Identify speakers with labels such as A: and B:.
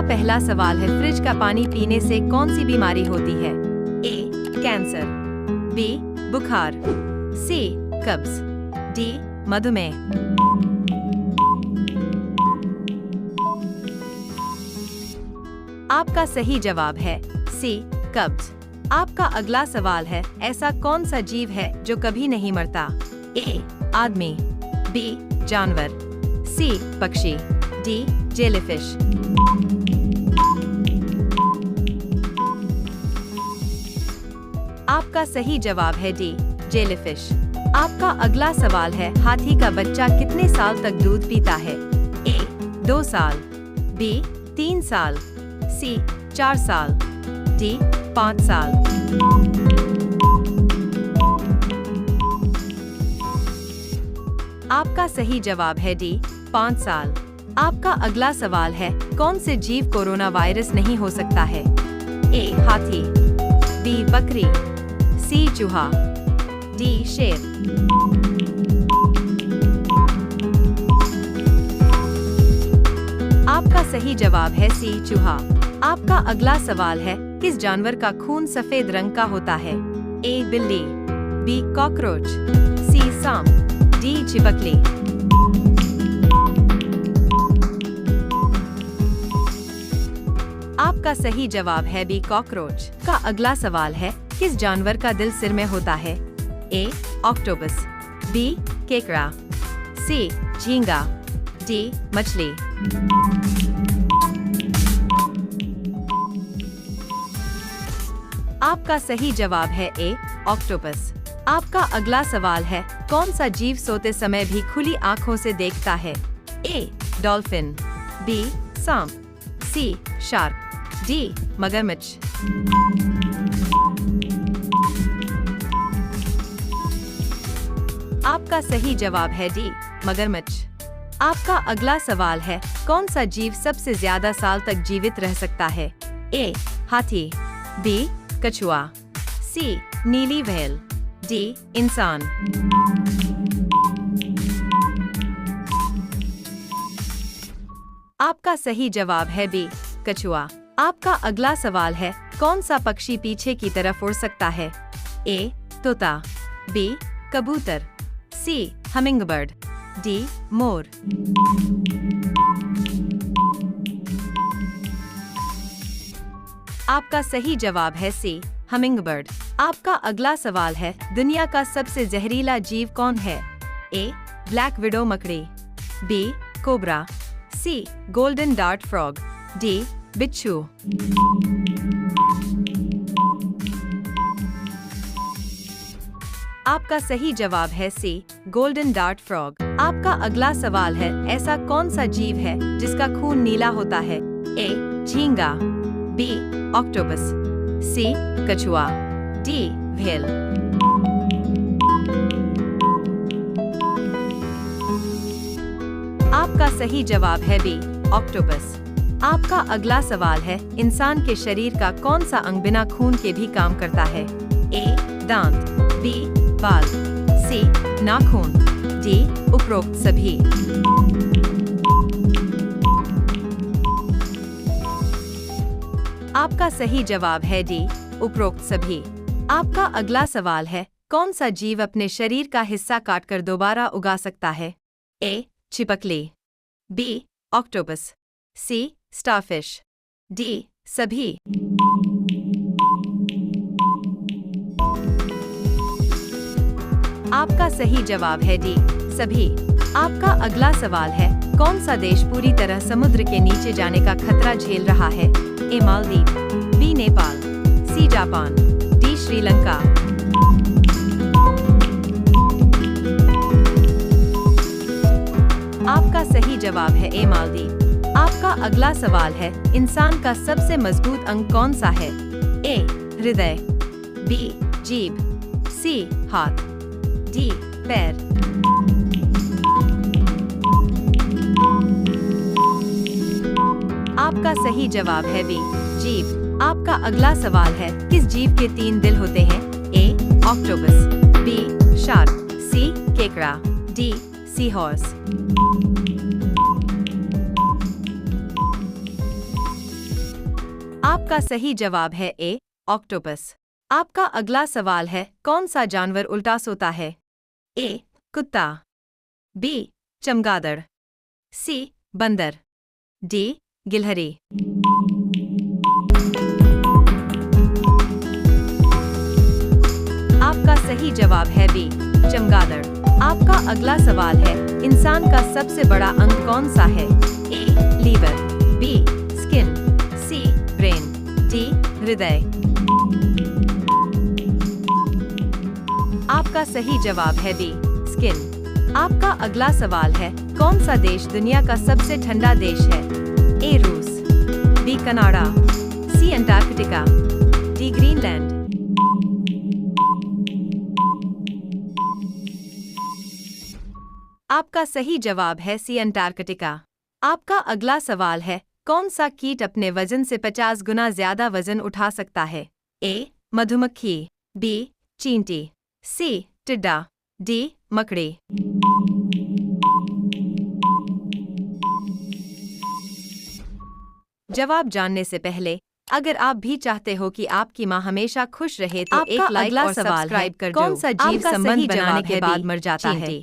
A: पहला सवाल है, फ्रिज का पानी पीने से कौन सी बीमारी होती है? ए. Cancer, B. बुखार, सी. कब्ज, डी. मधुमेह। आपका सही जवाब है सी. कब्ज। आपका अगला सवाल है, ऐसा कौन सा जीव है जो कभी नहीं मरता? ए. आदमी, बी. जानवर, सी. पक्षी, डी. जेलीफिश। आपका सही जवाब है डी. जेलीफिश। आपका अगला सवाल है, हाथी का बच्चा कितने साल तक दूध पीता है? ए. 2 साल, बी. 3 साल, सी. 4 साल, डी. 5 साल। आपका सही जवाब है डी. 5 साल। आपका अगला सवाल है, कौन से जीव कोरोना वायरस नहीं हो सकता है? ए. हाथी, बी. बकरी, सी. चूहा, डी. शेर। आपका सही जवाब है सी. चूहा। आपका अगला सवाल है, किस जानवर का खून सफेद रंग का होता है? ए. बिल्ली, बी. कॉकरोच, सी. सांप, डी. छिपकली। आपका सही जवाब है बी. कॉकरोच। का अगला सवाल है, किस जानवर का दिल सिर में होता है? ए. Octopus, B. केकड़ा, सी. झींगा, डी. मछली। आपका सही जवाब है ए. ऑक्टोपस। आपका अगला सवाल है, कौन सा जीव सोते समय भी खुली आंखों से देखता है? ए. Dolphin, B. सांप, सी. Shark, D. मगरमच्छ। आपका सही जवाब है डी. मगरमच्छ। आपका अगला सवाल है, कौन सा जीव सबसे ज्यादा साल तक जीवित रह सकता है? ए. हाथी, बी. कछुआ, सी. नीली व्हेल, डी. इंसान। आपका सही जवाब है बी. कछुआ। आपका अगला सवाल है, कौन सा पक्षी पीछे की तरफ उड़ सकता है? ए. तोता, बी. कबूतर, सी. Hummingbird, D. मोर। आपका सही जवाब है सी. हमिंगबर्ड। आपका अगला सवाल है, दुनिया का सबसे जहरीला जीव कौन है? ए. ब्लैक विडो मकड़ी, B. Cobra, C. Golden dart frog, D. बिच्छू। आपका सही जवाब है सी. Golden dart frog. आपका अगला सवाल है, ऐसा कौन सा जीव है जिसका खून नीला होता है? ए. झींगा, बी. ऑक्टोपस, सी. कछुआ, डी. व्हेल। आपका सही जवाब है बी. ऑक्टोपस। आपका अगला सवाल है, इंसान के शरीर का कौन सा अंग बिना खून के भी काम करता है? ए. दांत, बी. बाल, सी. नाखून, डी. उपरोक्त सभी। आपका सही जवाब है डी. उपरोक्त सभी। आपका अगला सवाल है, कौन सा जीव अपने शरीर का हिस्सा काटकर दोबारा उगा सकता है? ए. छिपकली, B. Octopus, C. Starfish, D. सभी। आपका सही जवाब है डी. सभी। आपका अगला सवाल है, कौन सा देश पूरी तरह समुद्र के नीचे जाने का खतरा झेल रहा है? A. Maldives, B. Nepal, C. Japan, D. Sri Lanka. आपका सही जवाब है ए. मालदीव। आपका अगला सवाल है, इंसान का सबसे मजबूत अंग कौन सा है? ए. हृदय, बी. जीभ, सी. हाथ, डी. पैर। आपका सही जवाब है बी. जीभ। आपका अगला सवाल है, किस जीव के 3 दिल होते हैं? A. Octopus, B. Shark, C. केकड़ा, डी. Sea horse. आपका सही जवाब है ए, ऑक्टोपस। आपका अगला सवाल है, कौन सा जानवर उल्टा सोता है? ए, कुत्ता, बी, चमगादड़, सी, बंदर, डी, गिलहरी। आपका सही जवाब है बी, चमगादड़। आपका अगला सवाल है, इंसान का सबसे बड़ा अंग कौन सा है? ए, लीवर, बी, स्किन, सी, ब्रेन, डी, हृदय। आपका सही जवाब है बी, स्किन। आपका अगला सवाल है, कौन सा देश दुनिया का सबसे ठंडा देश है? ए, रूस, बी, कनाडा, सी, अंटार्कटिका, डी, ग्रीनलैंड। आपका सही जवाब है सी, अंटार्कटिका। आपका अगला सवाल है, कौन सा कीट अपने वजन से 50 गुना ज्यादा वजन उठा सकता है? ए, मधुमक्खी, बी, चींटी, सी, टिड्डा, डी, मकड़ी। जवाब जानने से पहले अगर आप भी चाहते हो कि आपकी माँ हमेशा खुश रहे तो एक लाइक और सब्सक्राइब कर दो। कौन सा जीव संबंध बनाने के बाद मर जाता है?